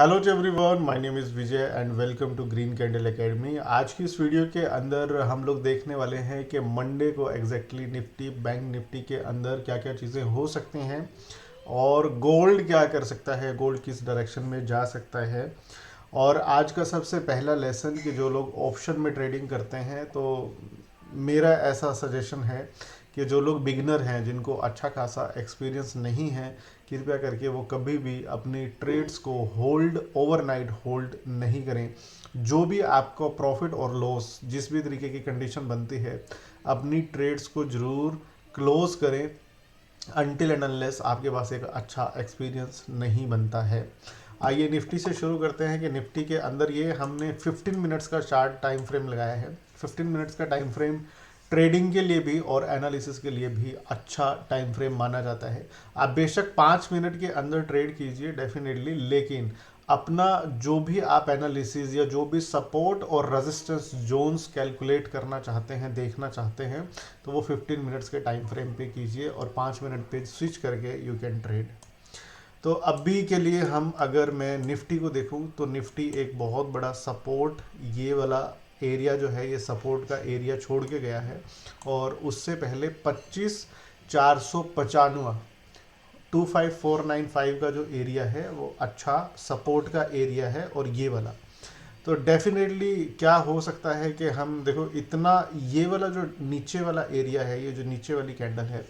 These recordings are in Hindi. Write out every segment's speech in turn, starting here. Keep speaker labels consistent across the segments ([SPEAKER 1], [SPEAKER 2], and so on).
[SPEAKER 1] Hello to everyone, my name is Vijay and welcome to Green Candle Academy. आज की इस वीडियो के अंदर हम लोग देखने वाले हैं कि मंडे को एग्जैक्टली निफ्टी बैंक निफ्टी के अंदर क्या क्या चीज़ें हो सकती हैं और गोल्ड क्या कर सकता है, गोल्ड किस डायरेक्शन में जा सकता है। और आज का सबसे पहला लेसन कि जो लोग ऑप्शन में ट्रेडिंग करते हैं, तो मेरा ऐसा सजेशन है कि जो लोग बिगनर हैं, जिनको अच्छा खासा एक्सपीरियंस नहीं है, कृपया करके वो कभी भी अपनी ट्रेड्स को होल्ड ओवरनाइट होल्ड नहीं करें। जो भी आपको प्रॉफिट और लॉस जिस भी तरीके की कंडीशन बनती है, अपनी ट्रेड्स को ज़रूर क्लोज करें अनटिल एंड अनलेस आपके पास एक अच्छा एक्सपीरियंस नहीं बनता है। आइए निफ्टी से शुरू करते हैं कि निफ्टी के अंदर ये हमने 15 मिनट्स का चार्ट टाइम फ्रेम लगाया है। 15 मिनट्स का टाइम फ्रेम ट्रेडिंग के लिए भी और एनालिसिस के लिए भी अच्छा टाइम फ्रेम माना जाता है। आप बेशक 5 मिनट के अंदर ट्रेड कीजिए डेफिनेटली, लेकिन अपना जो भी आप एनालिसिस या जो भी सपोर्ट और रेजिस्टेंस जोन्स कैलकुलेट करना चाहते हैं, देखना चाहते हैं, तो वो 15 मिनट्स के टाइम फ्रेम पे कीजिए और 5 मिनट पे स्विच करके यू कैन ट्रेड। तो अभी के लिए हम अगर मैं निफ्टी को देखूं तो निफ्टी एक बहुत बड़ा सपोर्ट, ये वाला एरिया जो है, ये सपोर्ट का एरिया छोड़ के गया है। और उससे पहले 25,495 25495 का जो एरिया है वो अच्छा सपोर्ट का एरिया है। और ये वाला तो डेफिनेटली क्या हो सकता है कि हम देखो, इतना ये वाला जो नीचे वाला एरिया है, ये जो नीचे वाली कैंडल है,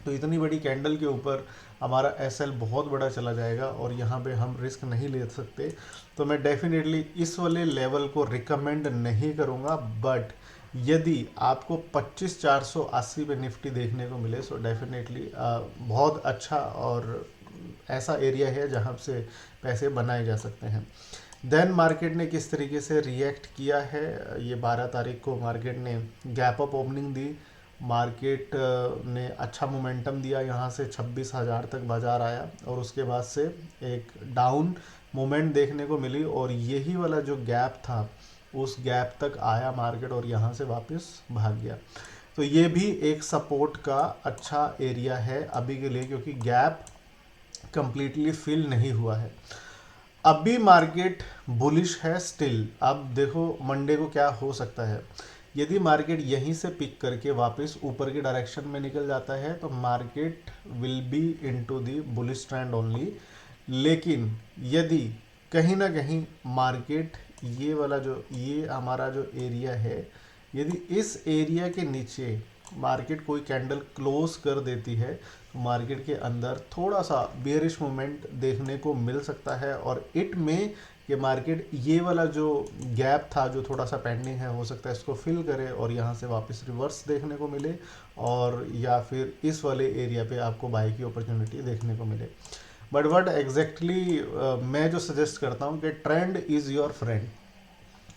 [SPEAKER 1] तो इतनी बड़ी कैंडल के ऊपर हमारा एसएल बहुत बड़ा चला जाएगा और यहाँ पे हम रिस्क नहीं ले सकते। तो मैं डेफिनेटली इस वाले लेवल को रिकमेंड नहीं करूँगा। बट यदि आपको 25,480 पे निफ्टी देखने को मिले, सो डेफिनेटली बहुत अच्छा और ऐसा एरिया है जहाँ से पैसे बनाए जा सकते हैं। देन मार्केट ने किस तरीके से रिएक्ट किया है, ये 12 तारीख को मार्केट ने गैप अप ओपनिंग दी। मार्केट ने अच्छा मोमेंटम दिया, यहाँ से 26,000 तक बाजार आया और उसके बाद से एक डाउन मोमेंट देखने को मिली और यही वाला जो गैप था उस गैप तक आया मार्केट और यहाँ से वापस भाग गया। तो ये भी एक सपोर्ट का अच्छा एरिया है अभी के लिए, क्योंकि गैप कंप्लीटली फिल नहीं हुआ है। अभी मार्केट बुलिश है स्टिल। अब देखो मंडे को क्या हो सकता है। यदि मार्केट यहीं से पिक करके वापस ऊपर की डायरेक्शन में निकल जाता है तो market will be into the bullish trend only. लेकिन यदि कहीं ना कहीं मार्केट ये वाला जो ये हमारा जो एरिया है, यदि इस एरिया के नीचे मार्केट कोई कैंडल क्लोज कर देती है तो मार्केट के अंदर थोड़ा सा बेरिश मोमेंट देखने को मिल सकता है। और इट में कि मार्केट ये वाला जो गैप था जो थोड़ा सा पेंडिंग है, हो सकता है इसको फिल करे और यहाँ से वापस रिवर्स देखने को मिले, और या फिर इस वाले एरिया पे आपको बाई की अपॉर्चुनिटी देखने को मिले। बट वट एग्जैक्टली मैं जो सजेस्ट करता हूँ कि ट्रेंड इज़ योर फ्रेंड।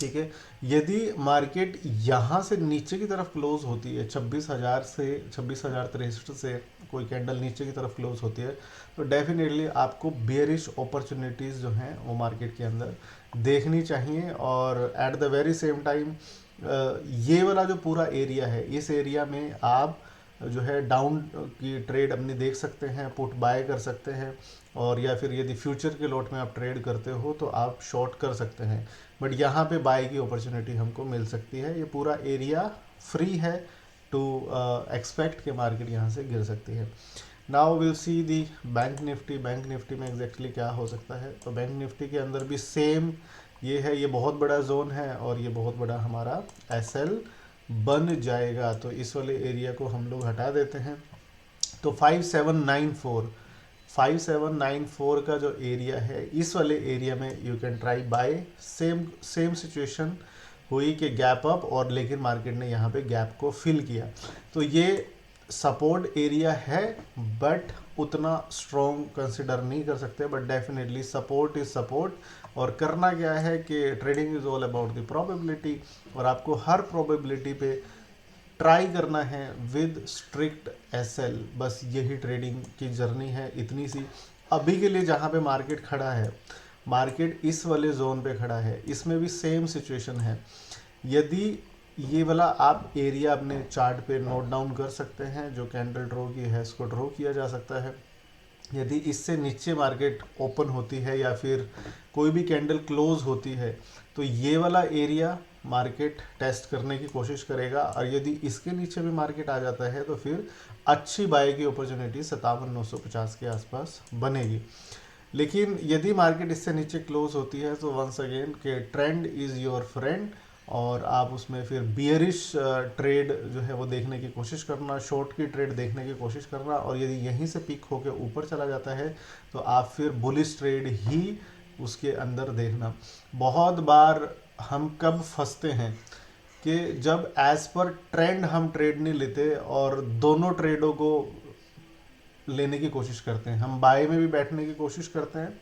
[SPEAKER 1] ठीक है, यदि मार्केट यहाँ से नीचे की तरफ क्लोज होती है, 26,000 से 26,063 से कोई कैंडल नीचे की तरफ क्लोज होती है, तो डेफिनेटली आपको बेयरिश अपॉर्चुनिटीज़ जो हैं वो मार्केट के अंदर देखनी चाहिए। और at the very same time ये वाला जो पूरा एरिया है, इस एरिया में आप जो है डाउन की ट्रेड अपनी देख सकते हैं, पुट बाय कर सकते हैं। और या फिर यदि फ्यूचर के लॉट में आप ट्रेड करते हो तो आप शॉर्ट कर सकते हैं। बट यहाँ पे बाय की अपॉर्चुनिटी हमको मिल सकती है। ये पूरा एरिया फ्री है टू एक्सपेक्ट के मार्केट यहाँ से गिर सकती है। Now will see the bank Nifty. Bank Nifty में एग्जैक्टली क्या हो सकता है, तो बैंक निफ्टी के अंदर भी सेम ये है, ये बहुत बड़ा जोन है और ये बहुत बड़ा हमारा एसएल बन जाएगा। तो इस वाले एरिया को हम लोग हटा देते हैं। तो 5794 का जो एरिया है, इस वाले एरिया में you can try buy. Same same situation हुई कि गैप अप, और लेकिन मार्केट ने यहाँ पे गैप को फिल किया। तो ये सपोर्ट एरिया है बट उतना स्ट्रॉन्ग कंसिडर नहीं कर सकते। But definitely support is support. और करना क्या है कि trading is all about the probability, और आपको हर प्रोबेबिलिटी पे ट्राई करना है विद स्ट्रिक्ट एसएल। बस यही ट्रेडिंग की जर्नी है, इतनी सी। अभी के लिए जहाँ पे मार्केट खड़ा है, मार्केट इस वाले जोन पे खड़ा है, इसमें भी सेम सिचुएशन है। यदि ये वाला आप एरिया अपने चार्ट पे नोट डाउन कर सकते हैं, जो कैंडल ड्रॉ की है इसको ड्रॉ किया जा सकता है। यदि इससे नीचे मार्केट ओपन होती है या फिर कोई भी कैंडल क्लोज होती है तो ये वाला एरिया मार्केट टेस्ट करने की कोशिश करेगा, और यदि इसके नीचे भी मार्केट आ जाता है तो फिर अच्छी बाय की अपॉर्चुनिटी 57,950 के आसपास बनेगी। लेकिन यदि मार्केट इससे नीचे क्लोज होती है तो वंस अगेन के ट्रेंड इज़ योर फ्रेंड, और आप उसमें फिर बियरिश ट्रेड जो है वो देखने की कोशिश करना, शॉर्ट की ट्रेड देखने की कोशिश करना, और यदि यहीं से पिक होकर ऊपर चला जाता है तो आप फिर बुलिश ट्रेड ही उसके अंदर देखना। बहुत बार हम कब फंसते हैं कि जब एज पर ट्रेंड हम ट्रेड नहीं लेते और दोनों ट्रेडों को लेने की कोशिश करते हैं। हम बाय में भी बैठने की कोशिश करते हैं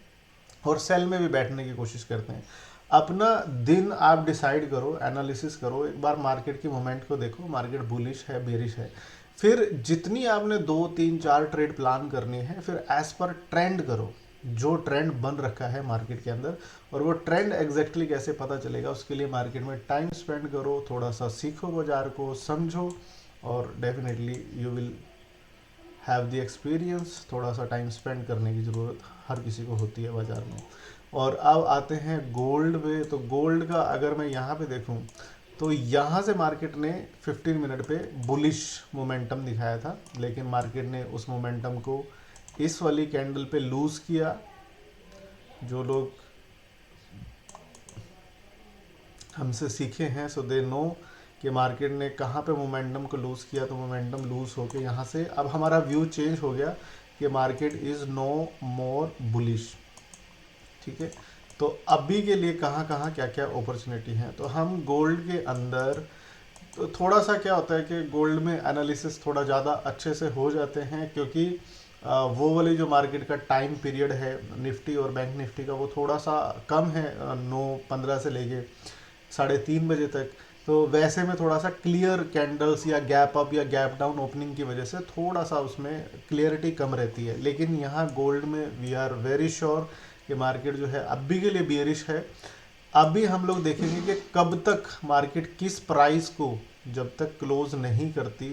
[SPEAKER 1] और सेल में भी बैठने की कोशिश करते हैं। अपना दिन आप डिसाइड करो, एनालिसिस करो, एक बार मार्केट की मोमेंट को देखो, मार्केट बुलिश है बेरिश है, फिर जितनी आपने 2 3 4 ट्रेड प्लान करनी है फिर एज पर ट्रेंड करो, जो ट्रेंड बन रखा है मार्केट के अंदर। और वो ट्रेंड एग्जैक्टली कैसे पता चलेगा, उसके लिए मार्केट में टाइम स्पेंड करो, थोड़ा सा सीखो, बाजार को समझो, और definitely you will have the experience. थोड़ा सा टाइम स्पेंड करने की ज़रूरत हर किसी को होती है बाज़ार में। और अब आते हैं गोल्ड में। तो गोल्ड का अगर मैं यहाँ पे देखूँ तो यहाँ से मार्केट ने 15 मिनट पे बुलिश मोमेंटम दिखाया था, लेकिन मार्केट ने उस मोमेंटम को इस वाली कैंडल पे लूज़ किया। जो लोग हमसे सीखे हैं सो दे नो कि मार्केट ने कहाँ पे मोमेंटम को लूज़ किया। तो मोमेंटम लूज़ होके यहाँ से अब हमारा व्यू चेंज हो गया कि market is no more bullish. ठीक है, तो अभी के लिए कहाँ कहाँ क्या क्या अपॉर्चुनिटी है। तो हम गोल्ड के अंदर तो थोड़ा सा क्या होता है कि गोल्ड में एनालिसिस थोड़ा ज़्यादा अच्छे से हो जाते हैं, क्योंकि वो वाली जो मार्केट का टाइम पीरियड है निफ्टी और बैंक निफ्टी का वो थोड़ा सा कम है, 9:15 से लेके 3:30 बजे तक। तो वैसे में थोड़ा सा क्लियर कैंडल्स या गैप अप या गैप डाउन ओपनिंग की वजह से थोड़ा सा उसमें क्लियरिटी कम रहती है। लेकिन यहाँ गोल्ड में वी आर वेरी श्योर कि मार्केट जो है अभी के लिए बियरिश है। अभी हम लोग देखेंगे कि कब तक मार्केट किस प्राइस को जब तक क्लोज नहीं करती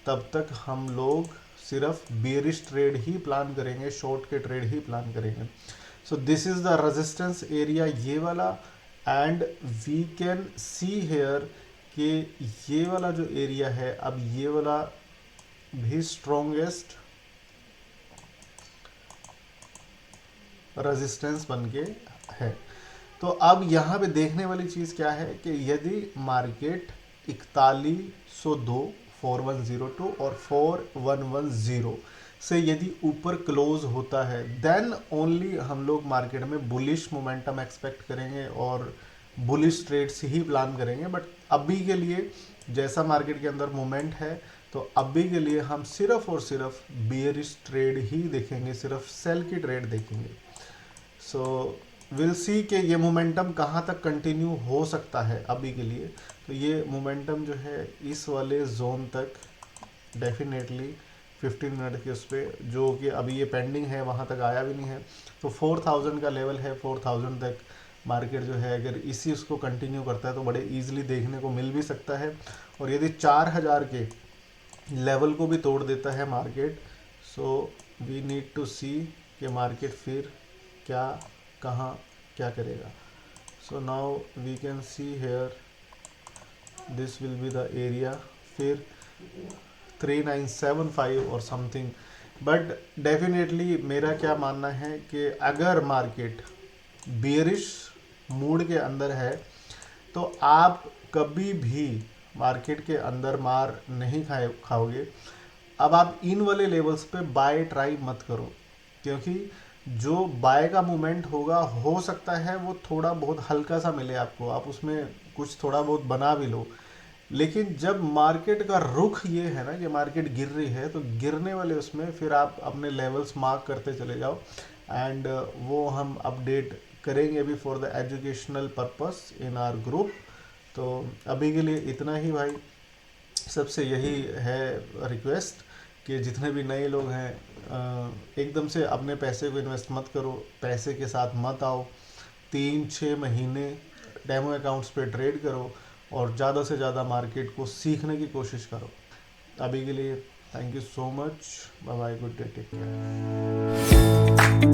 [SPEAKER 1] तब तक हम लोग सिर्फ बियरिश ट्रेड ही प्लान करेंगे, शॉर्ट के ट्रेड ही प्लान करेंगे। So this is the resistance area ये वाला, and we can see here कि ये वाला जो एरिया है अब ये वाला भी स्ट्रॉन्गेस्ट रेजिस्टेंस बन के है। तो अब यहाँ पे देखने वाली चीज़ क्या है कि यदि मार्केट 4102, 4102 और 4110 से यदि ऊपर क्लोज होता है देन ओनली हम लोग मार्केट में बुलिश मोमेंटम एक्सपेक्ट करेंगे और बुलिश ट्रेड्स ही प्लान करेंगे। बट अभी के लिए जैसा मार्केट के अंदर मोमेंट है तो अभी के लिए हम सिर्फ और सिर्फ बियरिश ट्रेड ही देखेंगे, सिर्फ सेल की ट्रेड देखेंगे। सो विल सी कि ये मोमेंटम कहाँ तक कंटिन्यू हो सकता है अभी के लिए। तो ये मोमेंटम जो है इस वाले जोन तक डेफिनेटली 15 मिनट के उस पर, जो कि अभी ये पेंडिंग है, वहाँ तक आया भी नहीं है। तो 4000 का लेवल है, 4000 तक मार्केट जो है अगर इसी उसको कंटिन्यू करता है तो बड़े ईजिली देखने को मिल भी सकता है। और यदि 4000 के लेवल को भी तोड़ देता है market, so we need to see कि मार्केट फिर क्या कहाँ क्या करेगा। So now we can see here this will be the area, फिर 3975 और समथिंग। बट डेफिनेटली मेरा क्या मानना है कि अगर मार्केट बियरिश मूड के अंदर है तो आप कभी भी मार्केट के अंदर मार नहीं खाओगे। अब आप इन वाले लेवल्स पे बाय ट्राई मत करो, क्योंकि जो बाय का मूवमेंट होगा हो सकता है वो थोड़ा बहुत हल्का सा मिले आपको, आप उसमें कुछ थोड़ा बहुत बना भी लो। लेकिन जब मार्केट का रुख ये है ना कि मार्केट गिर रही है तो गिरने वाले उसमें फिर आप अपने लेवल्स मार्क करते चले जाओ, एंड वो हम अपडेट करेंगे भी for the educational purpose in our group. तो अभी के लिए इतना ही भाई, सबसे यही है रिक्वेस्ट कि जितने भी नए लोग हैं एकदम से अपने पैसे को इन्वेस्ट मत करो, पैसे के साथ मत आओ। 3-6 महीने डेमो अकाउंट्स पे ट्रेड करो और ज़्यादा से ज़्यादा मार्केट को सीखने की कोशिश करो। अभी के लिए thank you so much, bye bye, good day, take care.